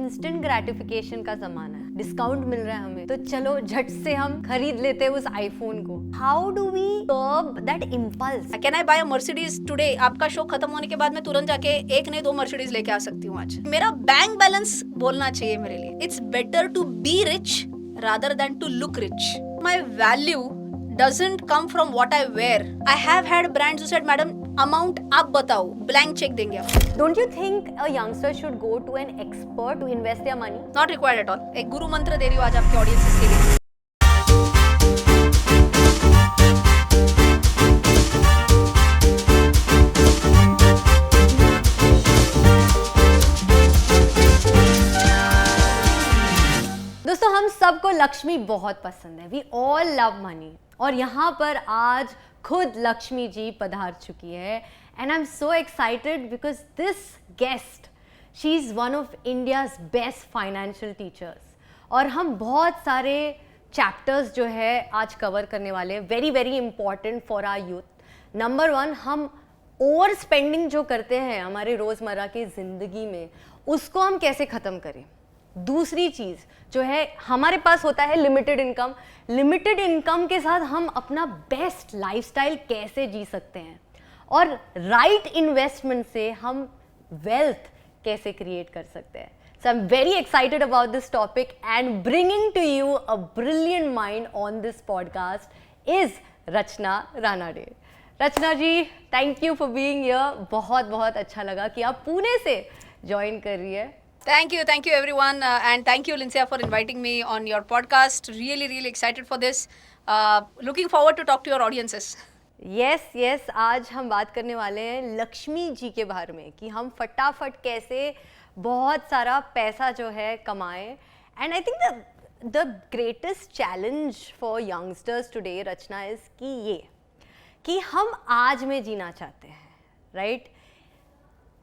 Instant gratification का जमाना है, डिस्काउंट मिल रहा है हमें, तो चलो झट से हम खरीद लेते हैं उस आईफोन को. How do we curb that impulse? Can I buy a Mercedes today? आपका शो खत्म होने के बाद मैं तुरंत जाके एक नहीं 2 मर्सिडीज लेके आ सकती हूँ आज. मेरा बैंक बैलेंस बोलना चाहिए मेरे लिए. It's better to be rich rather than to look rich. My value doesn't come from what I wear. I have had brands who said, madam, amount आप बताओ, blank check देंगे आप. Don't you think a youngster should go to an expert to invest their money? Not required at all. एक गुरु मंत्र दे रही हूँ आज आपके ऑडियंसेस के लिए. दोस्तों, हम सबको लक्ष्मी बहुत पसंद है. We all love money. और यहाँ पर आज खुद लक्ष्मी जी पधार चुकी है. And I am so excited because this guest, she is one of India's best financial teachers. और हम बहुत सारे चैप्टर्स जो है आज कवर करने वाले हैं, very very important for our youth. Number 1, हम ओवर स्पेंडिंग जो करते हैं हमारे रोज़मर्रा की ज़िंदगी में, उसको हम कैसे ख़त्म करें. दूसरी चीज़ जो है, हमारे पास होता है लिमिटेड इनकम. लिमिटेड इनकम के साथ हम अपना बेस्ट लाइफस्टाइल कैसे जी सकते हैं, और राइट इन्वेस्टमेंट से हम वेल्थ कैसे क्रिएट कर सकते हैं. So I'm very excited about this topic, and bringing to you a brilliant mind on this podcast is Rachna Ranade. Rachna ji, thank you for being here. बहुत बहुत अच्छा लगा कि आप पुणे से ज्वाइन कर रही है. Thank you everyone, and thank you Lincia for inviting me on your podcast. Really excited for this. Looking forward to talk to your audiences. Yes, आज हम बात करने वाले हैं लक्ष्मी जी के बारे में, कि हम फटाफट कैसे बहुत सारा पैसा जो है कमाएं. And I think the greatest challenge for youngsters today, Rachna, is कि हम आज में जीना चाहते हैं, राइट?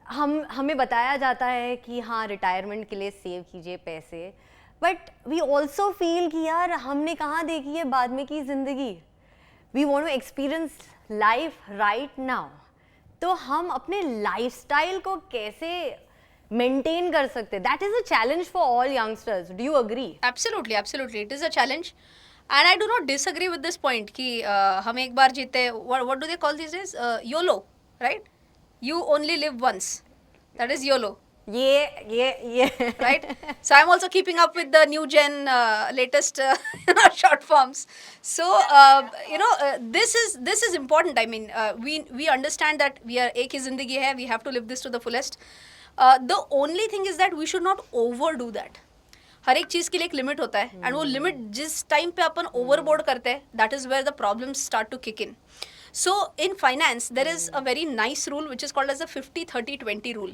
हमें बताया जाता है कि हाँ, रिटायरमेंट के लिए सेव कीजिए पैसे, बट वी ऑल्सो फील कि यार हमने कहाँ देखी है बाद में की ज़िंदगी. We want to experience life right now. तो हम अपने लाइफस्टाइल को कैसे मेंटेन कर सकते हैं? That is a challenge for all youngsters. Do you agree? Absolutely, it is a challenge, and I do not disagree with this point कि हम एक बार जीते. What do they call these days? YOLO, right? You only live once. That is YOLO. Yeah. Right? So I'm also keeping up with the new gen latest short forms. So this is important. I mean, we understand that we are एक ही जिंदगी है. We have to live this to the fullest. The only thing is that we should not overdo that. हर एक चीज़ के लिए एक limit होता है, and वो लिमिट जिस टाइम पे अपन ओवरबोर्ड करते हैं, that is where the problems start to kick in. So in finance, there is a very nice rule which is called as the 50-30-20 rule.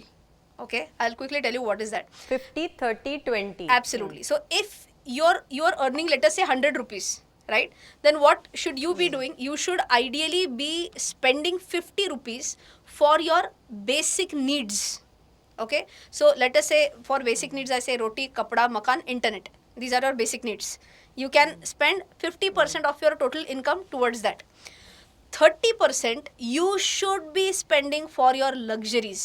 Okay, I'll quickly tell you what is that. 50-30-20. Absolutely. So if you're earning, let us say 100 rupees, right? Then what should you be doing? You should ideally be spending 50 rupees for your basic needs. Okay. So let us say for basic needs, I say roti, kapda, makan, internet. These are your basic needs. You can spend 50% of your total income towards that. 30% you should be spending for your luxuries.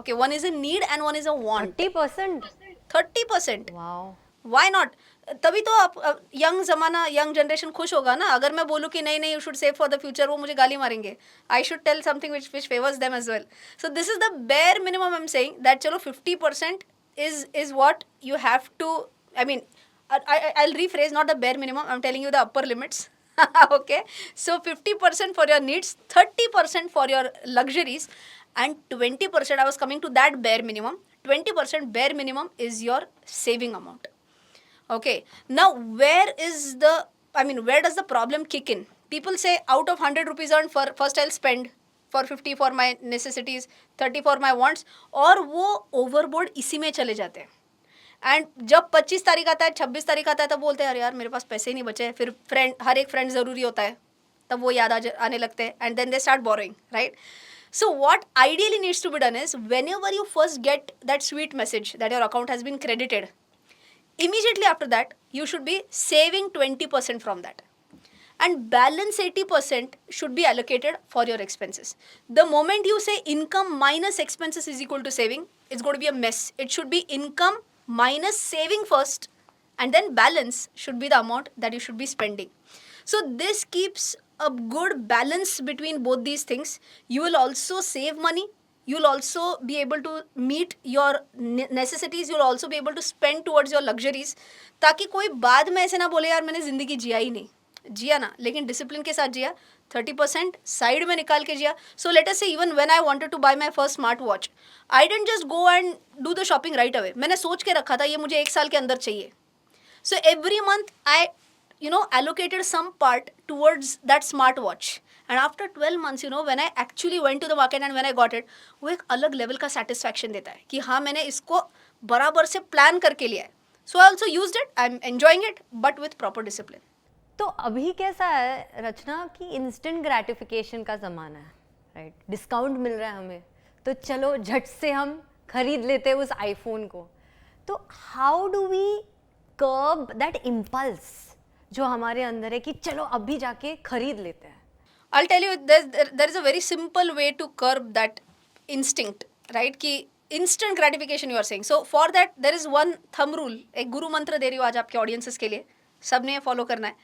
Okay, one is a need and one is a want. 30%? 30%. Wow. Why not? तभी तो आप young जमाना, young generation खुश होगा ना. अगर मैं बोलूँ कि नहीं you should save for the future, वो मुझे गाली मारेंगे. I should tell something which favors them as well. So this is the bare minimum I'm saying, that चलो 50% is what you have to. I mean, I'll rephrase, not the bare minimum. I'm telling you the upper limits. Okay, so 50% for your needs, 30% for your luxuries, and 20%, I was coming to that bare minimum, 20% bare minimum is your saving amount. Okay, now where does the problem kick in? People say out of 100 rupees earned, first I'll spend for 50 for my necessities, 30 for my wants, और वो overboard इसी में चले जाते हैं. And जब 25 तारीख आता है, 26 तारीख आता है, तब बोलते हैं अरे यार मेरे पास पैसे ही नहीं बचे. फिर हर एक फ्रेंड ज़रूरी होता है, तब वो याद आने लगते हैं, and then they start borrowing, right? So what ideally needs to be done is, whenever you first get that sweet message that your account has been credited, immediately after that you should be saving 20% from that, and balance 80% should be allocated for your expenses. The moment you say income minus expenses is equal to saving, it's going to be a mess. It should be income minus saving first, and then balance should be the amount that you should be spending. So this keeps a good balance between both these things. You will also save money, you'll also be able to meet your necessities, you'll also be able to spend towards your luxuries, ताकि कोई बाद में ऐसे ना बोले यार मैंने ज़िंदगी जिया ही नहीं. जिया ना, लेकिन डिसिप्लिन के साथ जिया, 30% साइड में निकाल के जिया. सो let us say even when I wanted to buy my first smart watch, I didn't just go and do the shopping right away. मैंने सोच के रखा था ये मुझे 1 साल के अंदर चाहिए. So every month I, allocated some part towards that smartwatch. And after 12 months, when I actually went to the market and when I got it, वो एक अलग level का satisfaction देता है कि हाँ मैंने इसको बराबर से plan करके लिया है. So I also used it, I'm enjoying it, but with proper discipline. तो अभी कैसा है रचना कि इंस्टेंट ग्रेटिफिकेशन का ज़माना है, राइट? डिस्काउंट मिल रहा है हमें, तो चलो झट से हम खरीद लेते हैं उस आईफोन को. तो how do we curb that impulse जो हमारे अंदर है कि चलो अभी जाके खरीद लेते हैं? I'll tell you, there is a very simple way to curb that instinct, right? कि instant gratification you are saying. So for that there is one thumb rule. एक गुरु मंत्र दे रही हूँ आज आपके audiences के लिए, सबने ये follow करना है.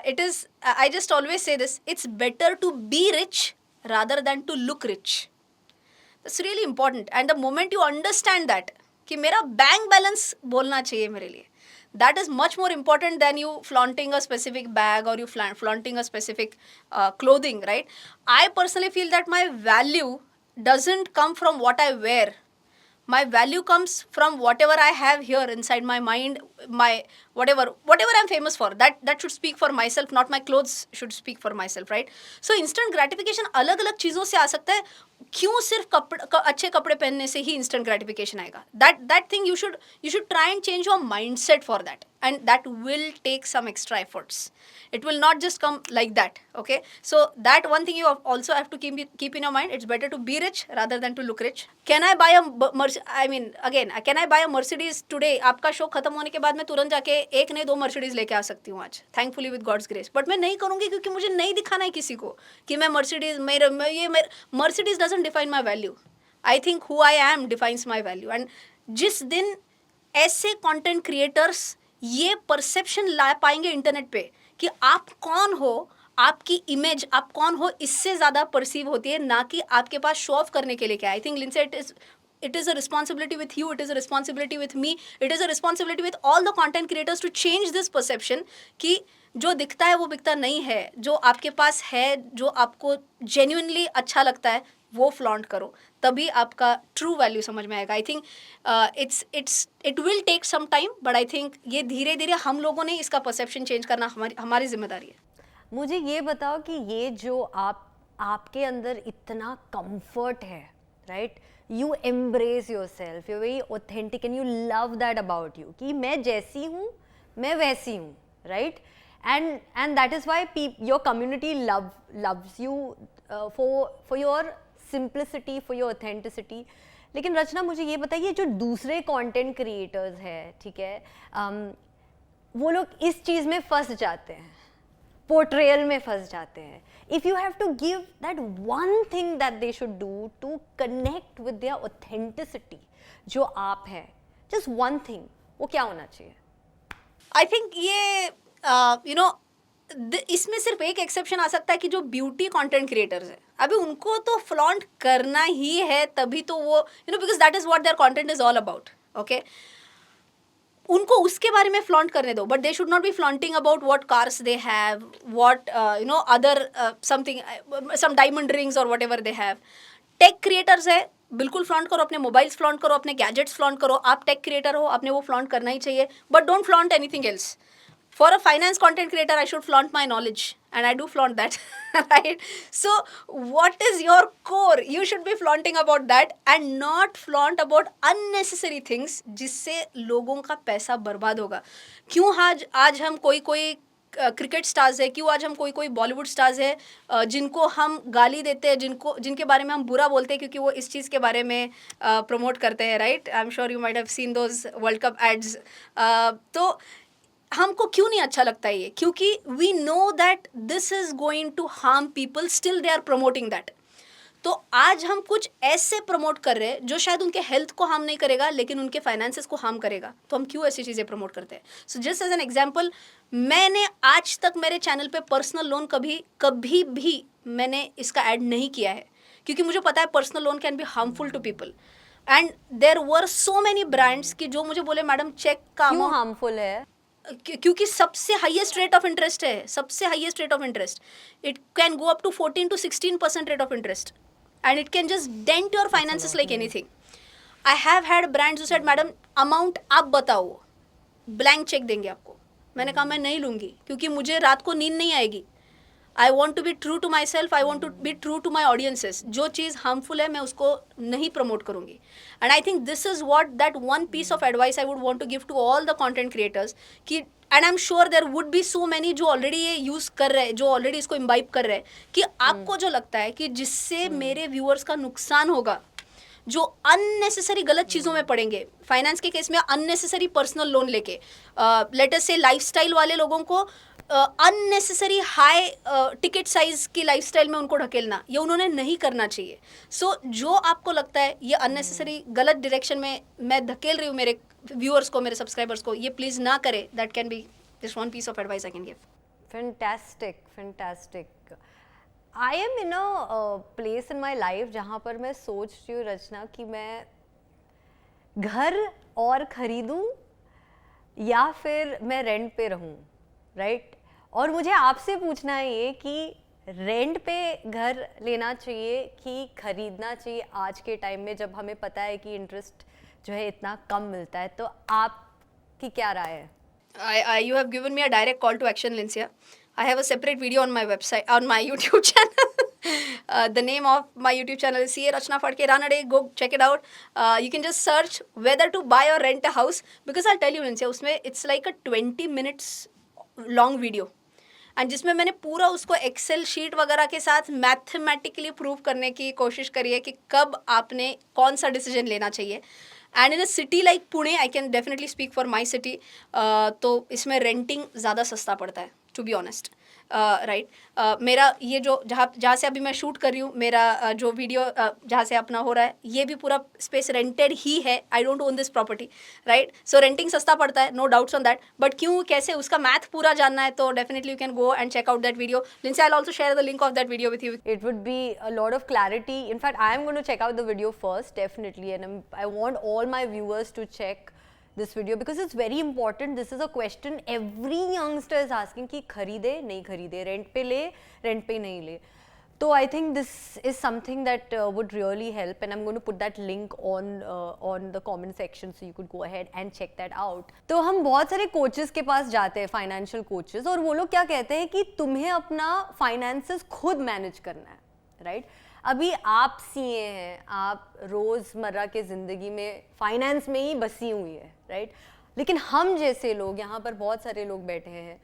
It is, I just always say this, it's better to be rich rather than to look rich. That's really important. And the moment you understand that कि मेरा bank balance बोलना चाहिए मेरे लिए, that is much more important than you flaunting a specific bag or you flaunting a specific clothing, right? I personally feel that my value doesn't come from what I wear. My value comes from whatever I have here inside my mind, my whatever I'm famous for. That should speak for myself, not my clothes should speak for myself, right? So instant gratification अलग अलग चीज़ों से आ सकता है. क्यों सिर्फ अच्छे कपड़े पहनने से ही instant gratification आएगा? That thing you should try and change your mindset for that, and that will take some extra efforts. It will not just come like that, okay? So that one thing you also have to keep in your mind. It's better to be rich rather than to look rich. Can I buy can I buy a Mercedes today? आपका show खत्म होने के बाद मैं तुरंत जाके एक नहीं 2 Mercedes लेके आ सकती हूँ आज, thankfully with God's grace. But मैं नहीं करूँगी क्योंकि मुझे नहीं दिखाना है किसी को कि मैं Mercedes doesn't define my value. I think who I am defines my value. And जिस दिन ऐसे content creators ये perception ला पाएंगे इंटरनेट पे कि आप कौन हो, आपकी इमेज आप कौन हो इससे ज़्यादा परसीव होती है, ना कि आपके पास शो ऑफ करने के लिए क्या है. आई थिंक लिंसे it is a responsibility with you, it is a responsibility with me, it is a responsibility with all the content creators to change this perception कि जो दिखता है वो बिकता नहीं है. जो आपके पास है, जो आपको genuinely अच्छा लगता है, वो फ्लॉन्ट करो, तभी आपका ट्रू वैल्यू समझ में आएगा. I think it will take some time, but I think ये धीरे धीरे हम लोगों ने इसका परसेप्शन चेंज करना हमारी जिम्मेदारी है. मुझे ये बताओ कि ये जो आपके अंदर इतना कंफर्ट है, right? You embrace your self, you very authentic and you love that about you कि मैं जैसी हूँ मैं वैसी हूँ, right? And that is why your community loves you for your simplicity, for your authenticity. लेकिन रचना मुझे ये बताइए, जो दूसरे कंटेंट क्रिएटर्स हैं, ठीक है, वो लोग इस चीज़ में फंस जाते हैं, पोर्ट्रेयल में फंस जाते हैं. If you have to give that one thing that they should do to connect with their authenticity जो आप है, जस्ट वन थिंग, वो क्या होना चाहिए? आई थिंक ये इसमें सिर्फ एक एक्सेप्शन आ सकता है कि जो ब्यूटी कंटेंट क्रिएटर्स हैं, अभी उनको तो फ्लॉन्ट करना ही है, तभी तो वो because that is what their content is all about, okay? उनको उसके बारे में फ्लॉन्ट करने दो, but they should not be flaunting about what cars they have, what other something, some diamond rings और whatever they have. Tech creators है, बिल्कुल flaunt करो, अपने मोबाइल्स फ्लॉन्ट करो, अपने गैजेट्स फ्लॉन्ट करो. आप टेक क्रिएटर हो, आपने वो फ्लॉन्ट करना ही चाहिए, but don't flaunt anything else. For a finance content creator, I should flaunt my knowledge, and I do flaunt that, right? So what is your core? You should be flaunting about that and not flaunt about unnecessary things जिससे लोगों का पैसा बर्बाद होगा. क्यों आज हम कोई क्रिकेट स्टार्स है, क्यों आज हम कोई बॉलीवुड स्टार्स है जिनको हम गाली देते हैं, जिनके बारे में हम बुरा बोलते हैं क्योंकि वो इस चीज़ के बारे में प्रमोट करते हैं, right? I am sure you might have seen those world cup ads. तो हमको क्यों नहीं अच्छा लगता है ये? क्योंकि we know that this is going to harm people, still they are promoting that. तो आज हम कुछ ऐसे प्रमोट कर रहे हैं जो शायद उनके हेल्थ को हार्म नहीं करेगा लेकिन उनके फाइनेंसेस को हार्म करेगा, तो हम क्यों ऐसी चीज़ें प्रमोट करते हैं? So just as an example, मैंने आज तक मेरे चैनल पे पर्सनल लोन कभी भी मैंने इसका ऐड नहीं किया है, क्योंकि मुझे पता है personal loan can be harmful to people. And there were so many brands कि जो मुझे बोले मैडम चेक का क्यों amount- हार्मफुल है? क्योंकि सबसे हाईएस्ट रेट ऑफ इंटरेस्ट है, सबसे highest rate of interest. It can go up to 14 to 16% rate of interest and it can just dent your finances like anything. I have had brands who said madam amount आप बताओ, blank cheque देंगे आपको। मैंने कहा मैं नहीं लूँगी, क्योंकि मुझे रात को नींद नहीं आएगी। I want to be true to my self, I want to be true to my audiences. जो चीज़ हार्मफुल है मैं उसको नहीं प्रमोट करूँगी। And I think this is what that one piece of advice I would want to give to all the content creators कि and I am sure there would be so many जो already ये use कर रहे हैं, जो already इसको imbibe कर रहे हैं, कि आपको जो लगता है कि जिससे मेरे व्यूअर्स का नुकसान होगा, जो अननेसेसरी गलत चीज़ों में पड़ेंगे, फाइनेंस के केस में अननेसेसरी पर्सनल लोन लेके, लेट अस से लाइफस्टाइल वाले लोगों को अननेसेसरी हाई टिकट साइज की लाइफस्टाइल में उनको ढकेलना, ये उन्होंने नहीं करना चाहिए। सो जो आपको लगता है ये अननेसेसरी गलत डायरेक्शन में मैं धकेल रही हूँ मेरे व्यूअर्स को, मेरे सब्सक्राइबर्स को, ये प्लीज़ ना करें। That can be this one piece of advice I can give. Fantastic, fantastic. I am in a place in my life जहाँ पर मैं सोच रही हूँ रचना कि मैं घर और खरीदूँ या फिर मैं रेंट पे रहूँ, राइट? और मुझे आपसे पूछना है ये कि रेंट पे घर लेना चाहिए कि खरीदना चाहिए आज के टाइम में, जब हमें पता है कि इंटरेस्ट जो है इतना कम मिलता है। तो आपकी क्या राय है? You have given me a direct call to action, Lincia. I have a separate video on my website, on my YouTube channel. The name of my YouTube channel is CA Rachna Phadke. Run a day, go check it out. You can just search whether to buy or rent a house, because I'll tell you, Lincia, उसमें it's like a 20 minutes long video. And जिसमें मैंने पूरा उसको Excel sheet वगैरह के साथ mathematically prove करने की कोशिश करी है कि कब आपने कौन सा डिसीजन लेना चाहिए। And in a city like Pune, I can definitely speak for my city, तो इसमें रेंटिंग ज़्यादा सस्ता पड़ता है, टू बी ऑनेस्ट, राइट। मेरा ये जो जहाँ से अभी मैं शूट कर रही हूँ, मेरा जो वीडियो जहाँ से अपना हो रहा है, ये भी पूरा स्पेस रेंटेड ही है। I don't own this property, right. So renting सस्ता पड़ता है, no doubts on that. But क्यों, कैसे, उसका मैथ पूरा जानना है तो definitely you can go and check out that video. लिंसी, I will also share the link of that video with you. It would be a lot of clarity. In fact, I am going to check out the video first, definitely, and I want all my viewers to check this video because it's very important. This is a question every youngster is asking कि खरीदे नहीं खरीदे, rent पे ले, rent पे नहीं ले। तो I think this is something that would really help, and I'm going to put that link on the comment section so you could go ahead and check that out. तो हम बहुत सारे कोचेस के पास जाते हैं, फाइनेंशियल कोचेस, और वो लोग क्या कहते हैं कि तुम्हें अपना फाइनेंसेस खुद मैनेज करना है, राइट? अभी आप सीए हैं, आप रोज़मर्रा के ज़िंदगी में फाइनेंस में ही बसी हुई है, राइट? लेकिन हम जैसे लोग, यहाँ पर बहुत सारे लोग बैठे हैं,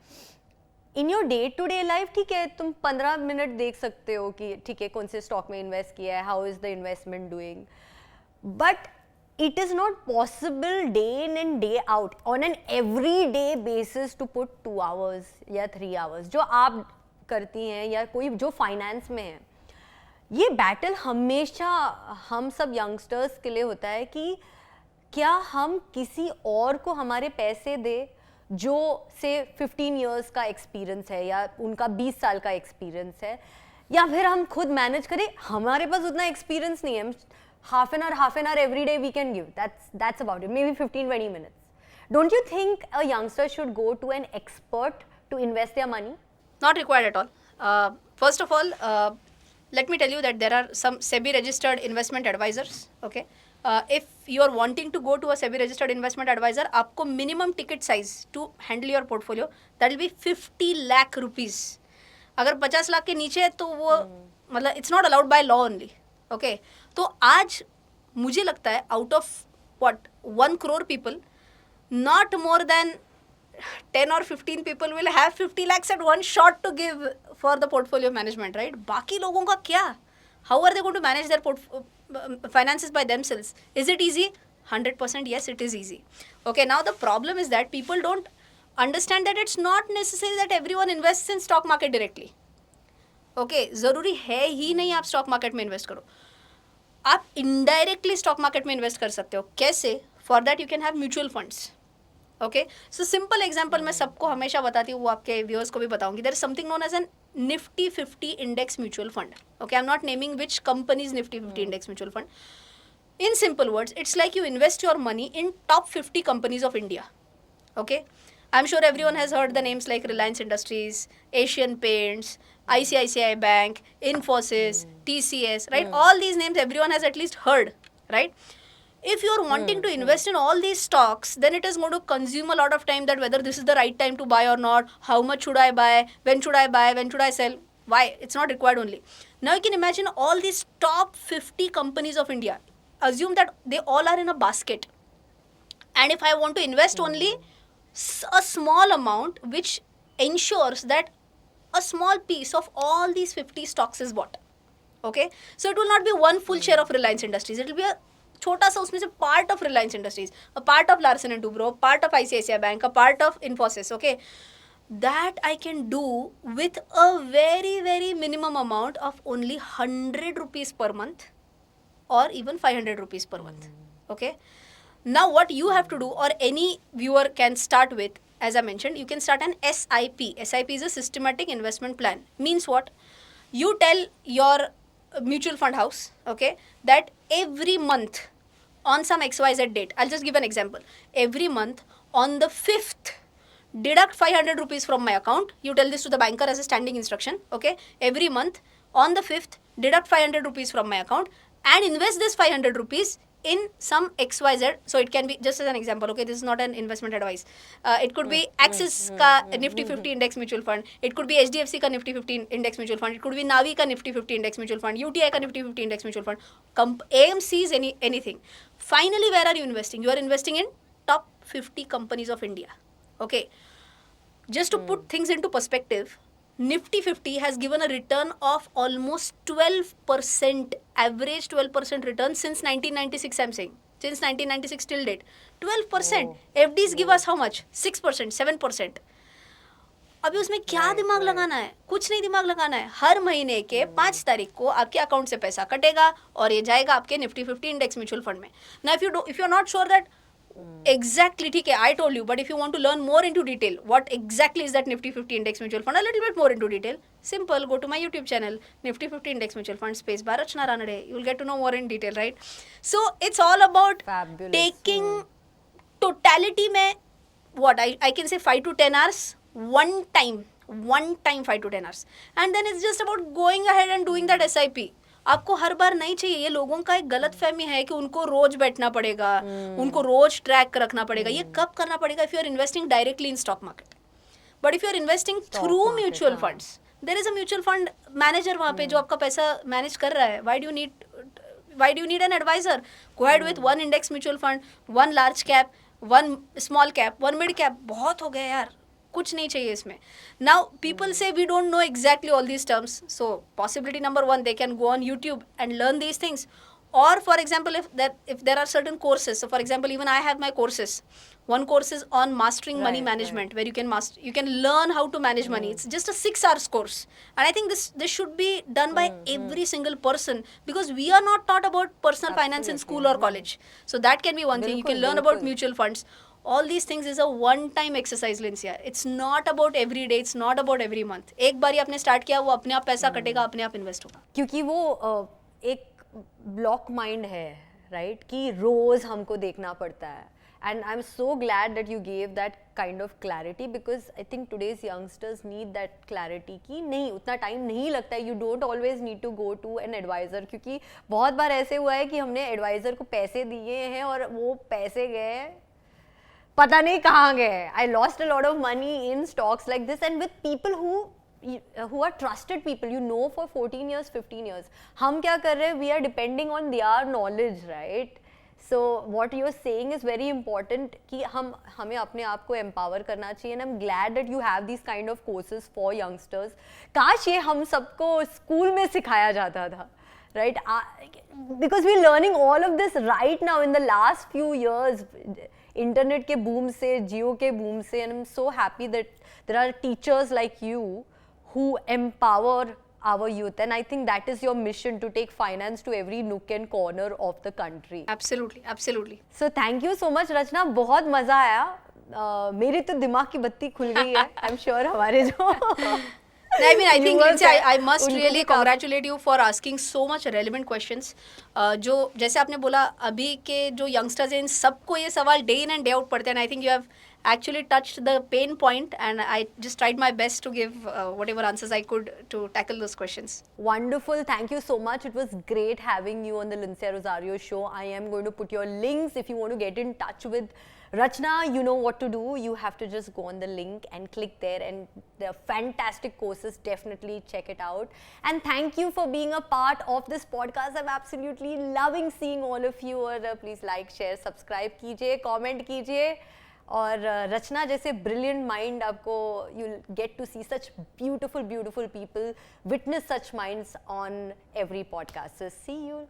in your day to day life, ठीक है, तुम 15 मिनट देख सकते हो कि ठीक है कौन से स्टॉक में इन्वेस्ट किया है, how is the investment doing, but it is not possible day in and day out on an everyday basis to put 2 hours या 3 hours जो आप करती हैं या कोई जो फाइनेंस में है। ये बैटल हमेशा हम सब यंगस्टर्स के लिए होता है कि क्या हम किसी और को हमारे पैसे दे जो से 15 इयर्स का एक्सपीरियंस है या उनका 20 साल का एक्सपीरियंस है, या फिर हम खुद मैनेज करें। हमारे पास उतना एक्सपीरियंस नहीं है, half an hour every day we can give, that's about it, maybe 15-20 minutes. Don't you think a youngster should go to an expert to invest their money? Not required at all. First of all, let me tell you that there are some SEBI registered investment advisors, okay? If you are wanting to go to a SEBI registered investment advisor, आपको minimum ticket size to handle your portfolio that will be 50 lakh rupees. अगर 50 लाख के नीचे है तो वो मतलब it's not allowed by law only, okay? तो आज मुझे लगता है out of what 1 crore people, not more than 10 or 15 people will have 50 lakhs at one shot to give for the portfolio management, right? बाकी लोगों का क्या? How are they going to manage their finances by themselves? Is it easy? 100% yes, it is easy. Okay, now the problem is that people don't understand that it's not necessary that everyone invests in stock market directly. Okay जरूरी है ही नहीं आप stock market में invest करो, आप indirectly stock market में invest कर सकते हो. कैसे? For that you can have mutual funds. Okay so simple example मैं सबको हमेशा बताती हूँ, वो आपके व्यूअर्स को भी बताऊंगी. There is something known as an Nifty 50 index mutual fund. Okay I am not naming which companies Nifty 50 index mutual fund. In simple words, it's like you invest your money in top 50 companies of India. Okay? I'm sure everyone has heard the names like Reliance Industries, Asian Paints, ICICI Bank, Infosys, TCS, right? All these names everyone has at least heard, right? If you're wanting to invest in all these stocks, then it is going to consume a lot of time, that whether this is the right time to buy or not, how much should I buy, when should I buy, when should I sell, why? It's not required only. Now you can imagine all these top 50 companies of India. Assume that they all are in a basket, and if I want to invest only a small amount which ensures that a small piece of all these 50 stocks is bought. Okay, so it will not be one full share of Reliance Industries, it will be a छोटा सा उसमें से part of Reliance Industries, a part of Larsen and Toubro, a part of ICICI Bank, a part of Infosys. Okay, that I can do with a very very minimum amount of only 100 rupees per month or even 500 rupees per month. Okay, now what you have to do, or any viewer can start with, as I mentioned, you can start an SIP. SIP is a systematic investment plan. Means what? You tell your mutual fund house, okay, that every month on some XYZ date, I'll just give an example, every month on the 5th deduct 500 rupees from my account. You tell this to the banker as a standing instruction. Okay, every month on the 5th deduct 500 rupees from my account and invest this 500 rupees in some XYZ. So it can be, just as an example, okay, this is not an investment advice, it could be Axis ka Nifty 50 index mutual fund, it could be HDFC ka Nifty 50 index mutual fund, it could be Navi ka Nifty 50 index mutual fund, UTI ka Nifty 50 index mutual fund, AMCs, anything. Finally, where are you investing? You are investing in top 50 companies of India. Okay, just to put things into perspective, Nifty 50 has given a return of almost 12%, average 12% return since 1996. I'm saying since 1996 till date, 12%. FDs give us how much? 6%, 7%. अभी उसमें क्या दिमाग लगाना है? कुछ नहीं दिमाग लगाना है. हर महीने के 5 तारीख को आपके अकाउंट से पैसा कटेगा और ये जाएगा आपके निफ्टी 50 इंडेक्स म्यूचुअल फंड में. Now if you are not sure that exactly, ठीक है, I told you, but if you want to learn more into detail, what exactly is that Nifty 50 Index Mutual Fund, a little bit more into detail, simple, go to my YouTube channel, Nifty 50 Index Mutual Fund, space bar Rachna Ranade, you will get to know more in detail, right? So it's all about Fabulous. taking totality में, what I can say 5 to 10 hours, one time 5 to 10 hours, and then it's just about going ahead and doing that SIP. आपको हर बार नहीं चाहिए. ये लोगों का एक गलत फहमी है कि उनको रोज बैठना पड़ेगा, उनको रोज ट्रैक रखना पड़ेगा. ये कब करना पड़ेगा? If you are investing directly in stock market. But if you are investing through mutual funds, there is a mutual fund manager वहाँ पे जो आपका पैसा मैनेज कर रहा है. Why do you need an advisor? Go ahead with one index mutual fund, one large cap, one small cap, one mid cap. बहुत हो गया यार, कुछ नहीं चाहिए इसमें. नाउ पीपल से we don't know exactly all these terms, so possibility number 1, they can go on YouTube and learn these things. Or for example, if there are certain courses, so for example, even I have my courses. One course is on mastering money management, where you can learn how to manage money. It's just a 6 hours course, and I think this should be done by every single person, because we are not taught about personal finance in school or college. So that can be one thing. You can learn about mutual funds. All these things is a one-time exercise, Lincia. It's not about every day. It's not about every month. एक बार आपने start किया, वो अपने आप पैसा कटेगा, अपने आप इन्वेस्ट होगा. क्योंकि वो एक ब्लॉक माइंड है, राइट, कि रोज हमको देखना पड़ता है. And I am so glad that you gave that kind of clarity, because I think today's youngsters need that clarity कि नहीं, उतना टाइम नहीं लगता है. You don't always need to go to an advisor, क्योंकि बहुत बार ऐसे हुआ है कि हमने एडवाइज़र को पैसे दिए हैं और वो पैसे गए पता नहीं कहाँ गए. I lost a lot of money in stocks like this, and with people who are trusted people, you know, for 14 years, 15 years. हम क्या कर रहे हैं? We are depending on their knowledge, right? So what you are saying is very important कि हमें अपने आप को empower करना चाहिए. And I'm glad that you have these kind of courses for youngsters. काश ये हम सबको स्कूल में सिखाया जाता था, right? Because we're learning all of this right now in the last few years. Internet के बूम से, जियो के बूम से, and I'm so happy that there are teachers like you who empower our youth, and I think that is your mission, to take finance to every nook and corner of the country. Absolutely, absolutely. So thank you so much रचना, बहुत मजा आया. मेरी तो दिमाग की बत्ती खुल गई है. I'm sure हमारे जो I mean, I think viewers Lindsay, हैं, I must उनको really भी काफी- congratulate you for asking so much relevant questions. जो जैसे आपने बोला, अभी के जो youngsters हैं, इन सबको ये सवाल day in and day out पढ़ते हैं. And I think you have actually touched the pain point, and I just tried my best to give whatever answers I could to tackle those questions. Wonderful. Thank you so much. It was great having you on the Lindsay Rosario show. I am going to put your links if you want to get in touch with Rachna. You know what to do. You have to just go on the link and click there, and they're fantastic courses. Definitely check it out. And thank you for being a part of this podcast. I'm absolutely loving seeing all of you. और please like, share, subscribe कीजिए, comment कीजिए. और रचना जैसे brilliant mind आपको, you get to see such beautiful beautiful people, witness such minds on every podcast. See you.